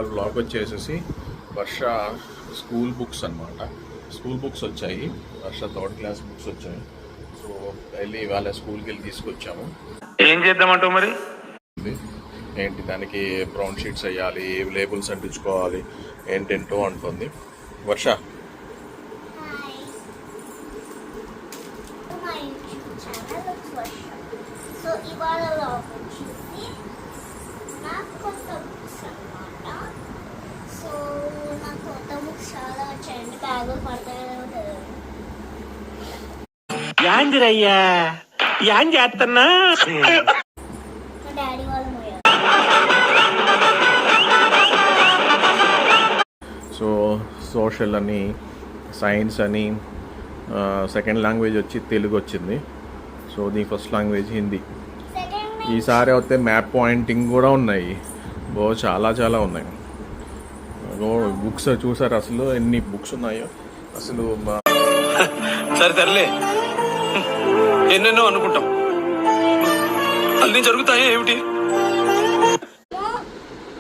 ఇవాళ బ్లాగ్ వచ్చేసేసి వర్ష school books అన్నమాట. స్కూల్ బుక్స్ వచ్చాయి, వర్ష 3rd క్లాస్ బుక్స్ వచ్చాయి. సో వెళ్ళి ఇవాళ స్కూల్కి వెళ్ళి తీసుకొచ్చాము. ఏం చేద్దామంటావు మరి? ఏంటి దానికి బ్రౌన్ షీట్స్ వేయాలి, లేబుల్స్ అంటించుకోవాలి, ఏంటేంటో అంటుంది వర్ష. సో ఇవాళ వచ్చేసి నాకు కొత్త బుక్స్ అన్నమాట. సో నాకు కొత్త బుక్స్ చాలా వచ్చాయండి, బ్యాగులు పడతాయో తెలియదు. యాందిరయ్యా యాన్ చేస్తున్నా మా డాడీ వాళ్ళు పోయారు. సో సోషల్ అని, సైన్స్ అని, సెకండ్ లాంగ్వేజ్ వచ్చి తెలుగు వచ్చింది. సో నీ ఫస్ట్ లాంగ్వేజ్ హిందీ. ఈసారి అయితే మ్యాప్ పాయింటింగ్ కూడా ఉన్నాయి, చాలా చాలా ఉన్నాయి. బుక్స్ చూసారు అసలు ఎన్ని బుక్స్ ఉన్నాయో అసలు. సరే తరలే, ఎన్నెన్నో అనుకుంటాం, అన్ని జరుగుతాయి ఏమిటి?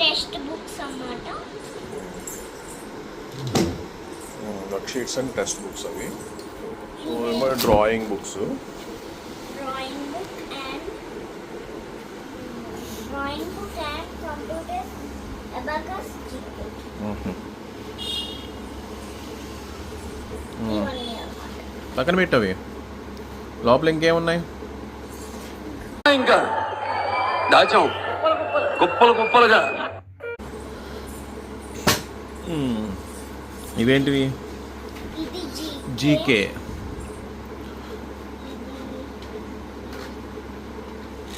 టెక్స్ట్ బుక్స్ అన్నమాట. Worksheets and textbooks అవి. Drawing books, drawing book and computer abacus GK. ఇవన్నీ అన్నమాట. పక్కన పెట్టవి, లోపల ఇంకేమున్నాయి? ఇంకా దాచాం కుప్పలు కుప్పలుగా. ఇవేంటివి? ఇది జీకే.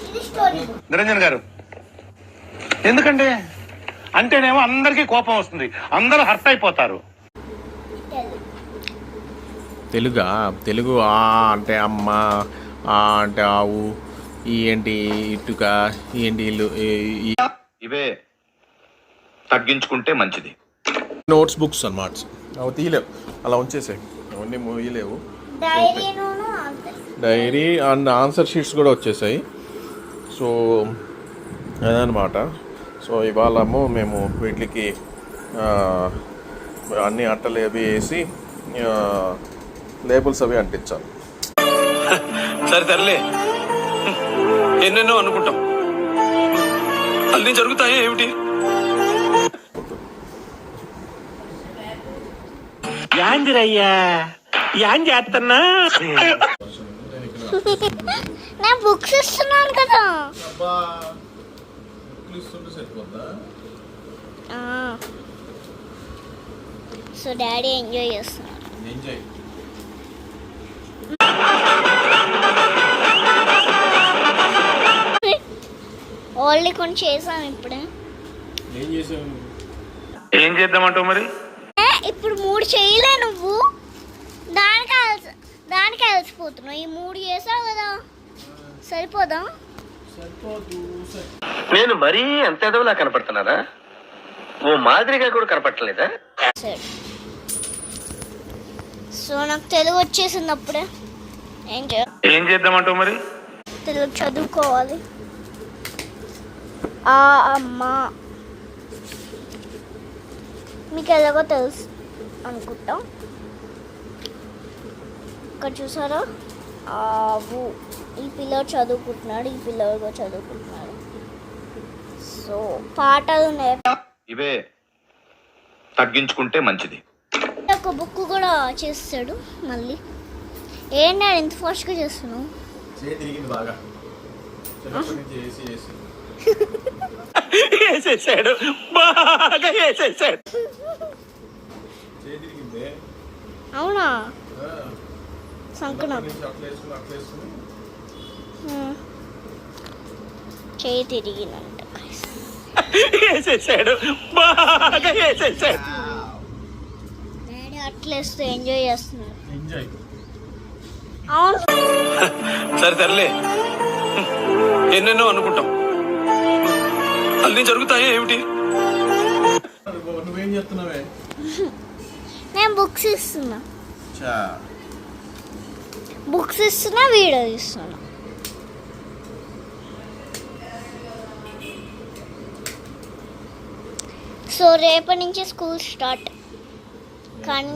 ఇది స్టోరీ బుక్. నిరంజన్ గారు, ఎందుకంటే అంటేనేమో అందరికీ కోపం వస్తుంది, అందరూ హర్ట్ అయిపోతారు. తెలుగా? తెలుగు ఆ అంటే అమ్మ, ఆ అంటే ఆవు, ఈ ఏంటి ఇటుక, ఈ ఏంటి ఇల్లు, ఇవే తగ్గించుకుంటే మంచిది. నోట్స్ బుక్స్ అన్నమాట. అవి తీయలేవు, అలా ఉంచేసాయి, అవన్నీ మోయలేవు. డైరీ అండ్ ఆన్సర్ షీట్స్ కూడా వచ్చేసాయి. సో అదనమాట. సో ఇవాళము మేము వీటికి అన్ని అట్టలు అవి వేసి లేబుల్స్ అవి అంటించాలి. సరే తరలే, ఎన్నెన్నో అనుకుంటాం, అన్ని జరుగుతాయి ఏమిటి? యాందిరయ్యా యాన్ చేస్తున్నా. నేను బుక్స్ ఇస్తున్నాను కదా. సో డాడీ ఎంజాయ్ చేస్తున్నారు. ఓన్లీ కొన్ని చేసాం ఇప్పుడే. ఏం చేద్దామంటావు మరి? ఇప్పుడు 3 చేయలే నువ్వు, దానికి అలసిపోతున్నావు. ఈ 3 చేసావు కదా, సరిపోదా? నేను మరీ అంత ఎదవలా కనపడుతున్నారా? ఓ మాదిరిగా కూడా కనపడలేదా? సరే. సో నాకు తెలుగు వచ్చేసింది అప్పుడే. ఏం చేద్దామంటావు మరి? తెలుగు చదువుకోవాలి. ఆ అమ్మ మీకు ఎలాగో తెలుసు అనుకుంటా. ఇక్కడ చూసారా, ఆవు. ఈ పిల్లడు చదువుకుంటున్నాడు, ఈ పిల్లడు కూడా చదువుకుంటున్నాడు. సో పాటలు ఇవే తగ్గించుకుంటే మంచిది. ఒక బుక్ కూడా చేస్తాడు మళ్ళీ. ఏంటి ఇంత ఫాస్ట్గా చేస్తున్నావు? వేసేసాడు, బాగా వేసేసాడు. అవునా? సంకనం చేయి తిరిగినంట. వేసేసాడు, బాగా వేసేసాడు. డాడీ అట్లేస్తూ ఎంజాయ్ చేస్తున్నాడు. అవును. సరే తరలే, ఎన్నెన్నో అనుకుంటాం, అన్ని జరుగుతాయి ఏమిటి? నువ్వేం చెప్తున్నావే? నేను బుక్స్ ఇస్తున్నా, వీడియో ఇస్తున్నా. సో రేపటి నుంచి స్కూల్ స్టార్ట్. కానీ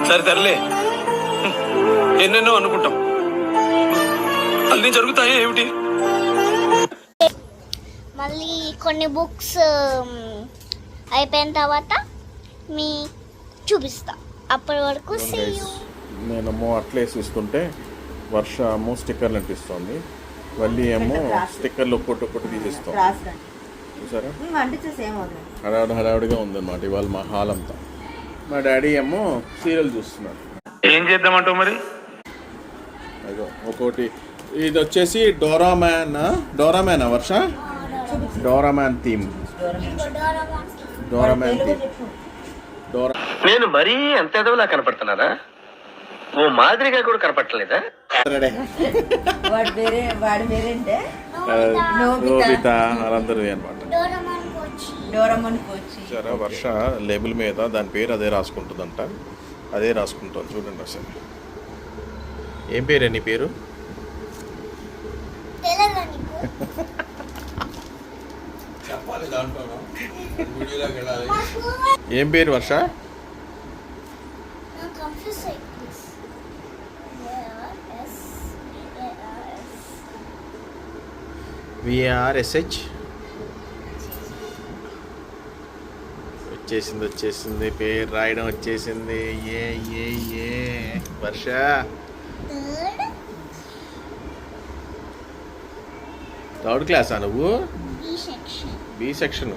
సరే తరలే, ఎన్నెన్నో అనుకుంటాం, అన్నీ జరుగుతాయి ఏమిటి? మళ్ళీ కొన్ని బుక్స్ అయిపోయిన తర్వాత మీ చూపిస్తా. అప్పటి వరకు see you. నేనేమో అట్లేసి ఇస్తుంటే వర్ష ఏమో స్టిక్కర్లు అంటిస్తుంది, మళ్ళీ ఏమో స్టిక్కర్లు ఒక్కొక్కటి తీసిస్తాం. చూసారా, హడావుడిగా ఉందన్నమాట ఇవాళ మా హాల్ అంతా. మా డాడీ ఏమో సీరియల్ చూస్తున్నాడు. ఏం చేద్దామంటావు మరి? అదో ఒకటి ఇది వచ్చేసి డోరామ్యానా Varsha? Doraemon theme. Doraemon theme. నేను మరీ అంత ఎదవలా కనపడుతున్నారా? ఓ మాదిరిగా కూడా కనపడలేదా? నోబితా వాళ్ళందరూ అనమాట. డోరామాన్ కోచి. సరే వర్ష లేబుల్ మీద దాని పేరు అదే రాసుకుంటుందంట, అదే రాసుకుంటాను చూడండి. అసలు ఏం పేరే నీ పేరు? ఏం పేరు వర్ష? VARSH. వచ్చేసింది పేరు రాయడం వచ్చేసింది. ఏ వర్ష థర్డ్ క్లాసా నువ్వు? B section.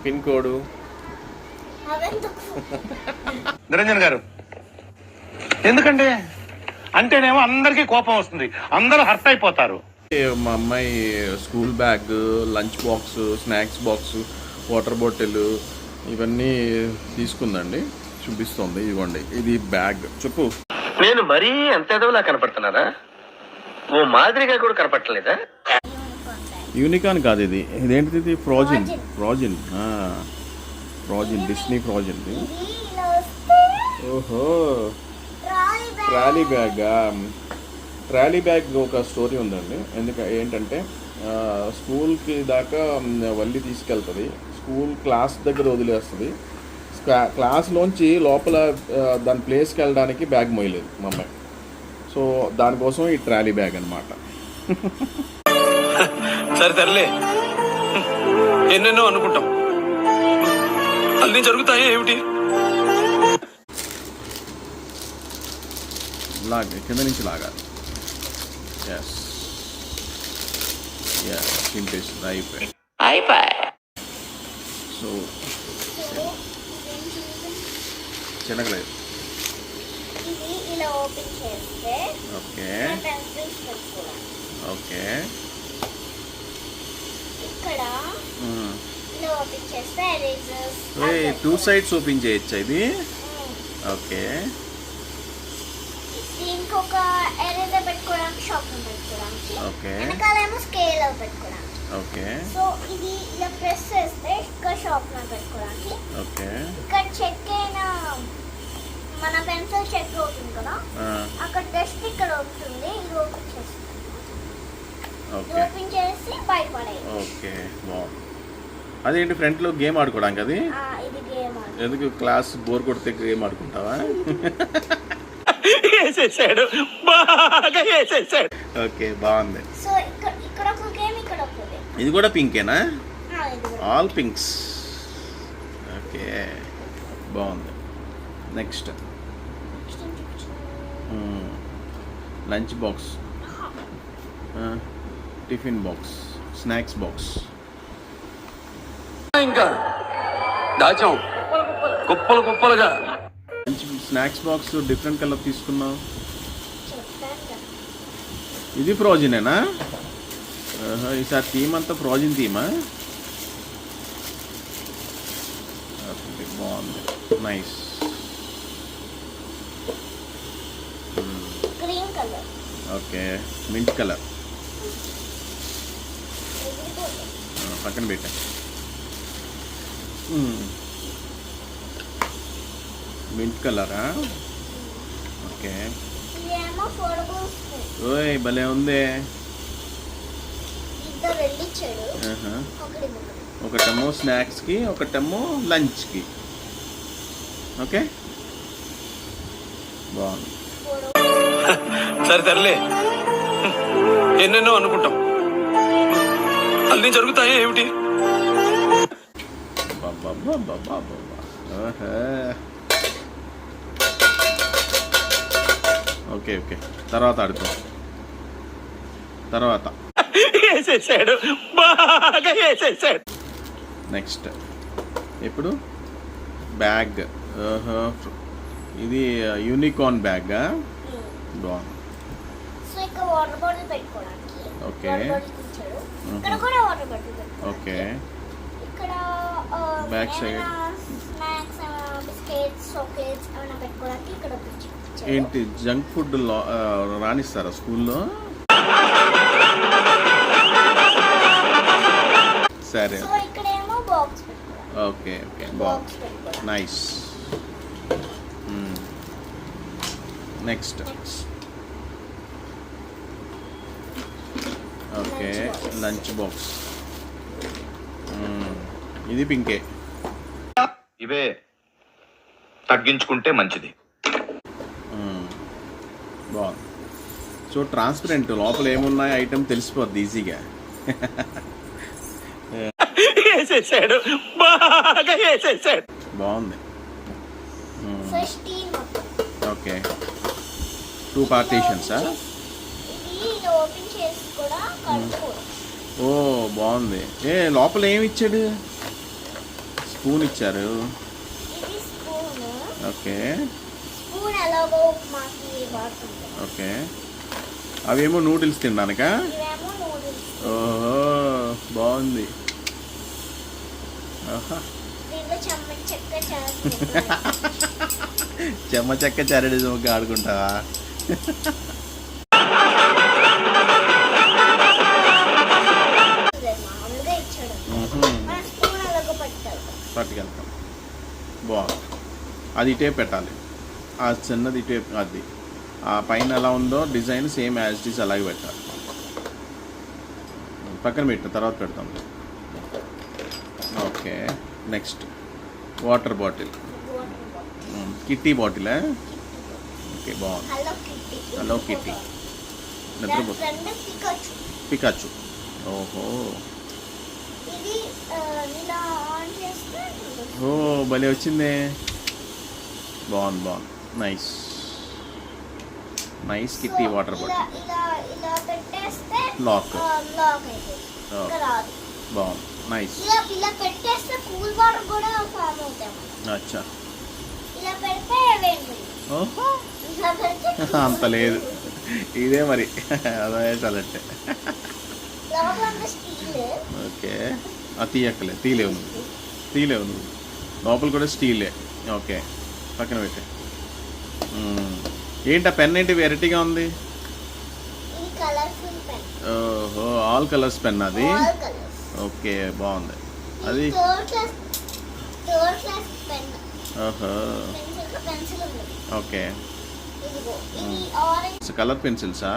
Pin code Niranjan గారు, ఎందుకంటే అంటేనేమో అందరికీ కోపం వస్తుంది, అందరూ హర్ట్ అయిపోతారు. మా అమ్మాయి school bag, lunch box, snacks box, water bottle ఇవన్నీ తీసుకుందండి, చూపిస్తుంది. ఇవ్వండి, ఇది బ్యాగ్. చెప్పు. నేను మరీ అంత ఎదవలా కనపడుతున్నారా? ఓ మాదిరిగా కూడా కనపడలేదా? యూనికాన్ కాదు ఇది. ఇదేంటిది? ఇది ఫ్రోజిన్. Disney frozen. ఓహో, ట్రాలీ బ్యాగా. ట్రాలీ బ్యాగ్ ఒక స్టోరీ ఉందండి. ఏంటంటే స్కూల్కి దాకా వల్లి తీసుకెళ్తుంది, స్కూల్ క్లాస్ దగ్గర వదిలేస్తుంది. క్లాస్లోంచి లోపల దాని ప్లేస్కి వెళ్ళడానికి బ్యాగ్ మోయలేదు మా అమ్మాయి. సో దానికోసం ఈ ట్రాలీ బ్యాగ్ అనమాట. సరే తరలే, ఎన్నెన్నో అనుకుంటాం, అన్నీ జరుగుతాయి ఏమిటి? కింద నుంచి లాగాలి. చింపేస్తుంది, అయిపోయి. సో చిన్నగలేదు. ఇది ఇలా ఓపెన్ చేస్తే ఓకే పెన్సిల్స్ పెట్టుకోవాలి. ఓకే, ఇక్కడ ఇలా ఓపెన్ చేస్తే ఎరేజర్స్. 2 sides ఓపెన్ చేయొచ్చా ఇది? ఓకే. దీనికి ఒక ఎరేజర్ పెట్టుకోవడానికి, షార్ప్నర్ పెట్టుకోవడానికి, ఓకే. వెనకాలేమో స్కేలర్ పెట్టుకోవడానికి. ఓకే. సో ఇది ఇలా ప్రెస్ చేస్తే ఇక్కడ షార్ప్నర్ పెట్టుకోవడానికి. ఓకే. ఇక్కడ చెక్ అయిన మన పెన్సిల్ చెక్ అవుతుంది కదా, అక్కడ డస్ట్ ఇక్కడ ఉంటుంది. ఇది ఓపెన్ చేస్తుంది, ఓపెన్ చేసి బయటపడేది. ఓకే, బాగుంది. అదేంటి ఫ్రంట్లో గేమ్ ఆడుకోవడానికి? అది ఇది గేమ్. ఎందుకు? క్లాస్ బోర్ కొడితే గేమ్ ఆడుకుంటావా? ఓకే, బాగుంది. సో ఇక్కడ ఒక గేమ్, ఇక్కడ ఒక గేమ్. ఇది కూడా పింకేనా? ఇది కూడా. All pinks. ఓకే, బాగుంది. Next lunch box, tiffin box, snacks box. ఇంకా దాచాం కుప్పలుగా. స్నాక్స్ బాక్స్ డిఫరెంట్ కలర్ తీసుకున్నావు. చెప్పాను కదా. ఇది ఫ్రోజినేనా? ఈసారి థీమ్ అంతా ఫ్రోజిన్ థీమా? బాగుంది, nice. Green colour. Okay, mint colour. పక్కన పెట్టా. మింట్ కలరా? ఓకే. ఇదేమో ఫోల్డబుల్ స్పూన్. ఓయ్ భలే ఉంది. ఇద్దరు వెళ్ళిచ్చాడు. ఒకటి ఒకటేమో స్నాక్స్కి, ఒకటేమో లంచ్కి. ఓకే, బాగుంది. సరే తరలే, ఎన్నెన్నో అనుకుంటాం, అన్ని జరుగుతాయా ఏమిటి? ఓకే ఓకే, తర్వాత ఆడుకో. తర్వాత వేసేసాడు, బాగా వేసేసాడు. నెక్స్ట్ ఇప్పుడు బ్యాగ్. ఇది యూనికార్న్ బ్యాగ్. బాగుంది. సో ఇక్కడ వాటర్ బాటిల్ పెట్టుకోవడానికి. ఓకే. వాటర్ బాటిల్ ఇచ్చాడు. ఇక్కడ కూడా వాటర్ బాటిల్ పెట్టుకోవడానికి. ఓకే. ఇక్కడ back side snacks, biscuits, chocolates ఏమైనా పెట్టుకోవడానికి ఇక్కడ ఇచ్చాడు. ఏంటి జంక్ ఫుడ్ రానిస్తారా స్కూల్లో? సరే. సో ఇక్కడేమో బాక్స్ పెట్టుకోవాలి. ఓకే ఓకే, బాగుంది. Nice. Next okay, lunch box. ఇది పింకే. ఇవే తగ్గించుకుంటే మంచిది. బాగుంది. సో ట్రాన్స్పరెంట్, లోపల ఏమున్నాయి ఐటమ్ తెలిసిపోద్ది ఈజీగా. వేసేసాడు, బాగా వేసేసాడు. బాగుంది. సో స్టీల్ మొత్తం. ఓకే, 2 పార్టీషన్సా? ఇది ఓపెన్ చేసి కూడా కలుపుకోవచ్చు. ఓ బాగుంది. లోపల ఏమి ఇచ్చాడు? స్పూన్ ఇచ్చారు. ఇది స్పూన్. ఓకే. స్పూన్ ఎలాగో మాకి వాడుతుంది. ఓకే, అవేమో నూడిల్స్ తినడానికా? ఇవేమో నూడిల్స్. ఓహో, బాగుంది. దీంట్లో చెక్క చేస్తుంది. చెమ్మ చెక్క చరడి ఆడుకుంటావా? మామూలుగా ఇచ్చాడు. మన స్పూన్ ఎలాగో పట్టుకెళ్తాం. బాగుంది. అది ఇటే పెట్టాలి, ఆ చిన్నది ఇటే. అది ఆ పైన ఎలా ఉందో design same as it is అలాగే పెట్టాలి. పక్కన పెట్టు, తర్వాత పెడతాం. Okay, next water bottle. Kitty బాటిలా? ఓకే, బాగుంది. Hello Kitty. నిద్రపో. పికాచు. ఓహో, ఇది ఇలా ఆన్ చేస్తే ఓ భలే వచ్చిందే. బాగుంది బాగుంది. Nice nice kitty water bottle. ఇలా పెట్టేస్తే లాక్. లాక్ అయిపోతుంది. ఇంకా రాదు. బాగుంది. నైస్. ఇలా పెట్టేస్తే కూల్ వాటర్ కూడా ఫామ్ అవుతాయి. అచ్చా, ఇలా పెడితే వేడి. ఓహో, ఇలా పెడితే అంత లేదు. ఇదే మరి అదే చాలంటే. లోపల అంతా స్టీల్. ఓకే, తీయక్కలే, తీలేవు నువ్వు. లోపల కూడా స్టీలే. ఓకే, పక్కన పెట్టే. ఏంటి ఆ పెన్ ఏంటి వెరైటీగా ఉంది? ఇది కలర్ఫుల్ పెన్. ఓహో, ఆల్ కలర్స్ పెన్ అది. All colours. ఓకే, బాగుంది. అది థర్డ్ క్లాస్ పెన్. ఓహో, పెన్సిల్ ఉంది. ఓకే. ఇదిగో ఇది ఆరెంజ్. కలర్ పెన్సిల్సా?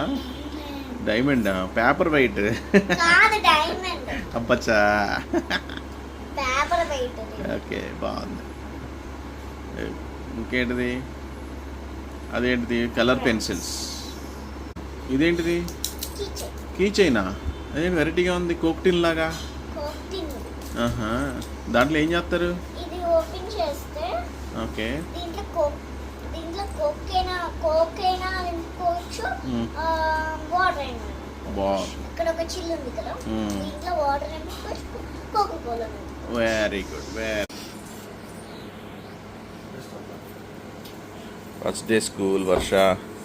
డైమండ్, పేపర్ వైట్ కాదు డైమండ్. అబ్బచ్చా. Paperweight. ఓకే, బాగుంది. ఇంకేంటిది? అదేంటిది? Colour pencils. ఇదేంటిది? కీ చైనా? అదేంటి వెరైటీగా ఉంది, కోక్టిన్ లాగా. ఆహా, దాంట్లో ఏం చేస్తారు? ఇది ఓపెన్ చేస్తే ఓకే, దీంట్లో కోకైనా నింపుకోవచ్చు, వాటర్ అయినా. బాగుంది. ఇక్కడ ఒక చిల్లు ఉంది కదా, దీంట్లో వాటర్ నింపుకోవచ్చు, Coca Cola. Very good. First day school. Varsha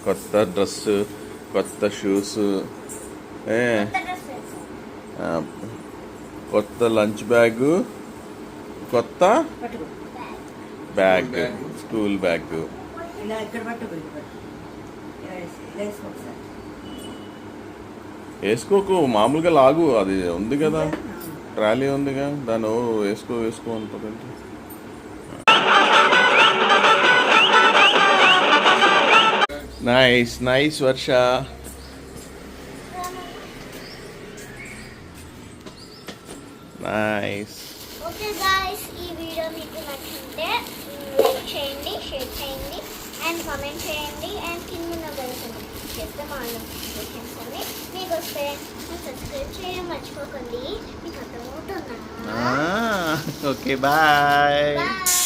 కొత్త డ్రెస్, కొత్త షూస్, కొత్త లంచ్ బ్యాగ్, కొత్త బ్యాగ్, స్కూల్ బ్యాగ్. వేసుకోకు, మామూలుగా లాగు. అది ఉంది కదా, ట్రాలీ ఉందిగా, దాన్ని వేసుకో అంటుందంటే. Nice Varsha. Nice. Okay guys, ఈ వీడియో మీకు నచ్చుంటే లైక్ చేయండి, షేర్ చేయండి అండ్ కామెంట్ చేయండి అండ్ కింద ఉన్న బెల్ సింబల్ చేస్తే మా నోటిఫికేషన్స్ అన్ని మీకు వస్తే సబ్స్క్రైబ్ చేయడం మర్చిపోకండి. మీకు అర్థమవుతుందా? Okay bye. బాయ్.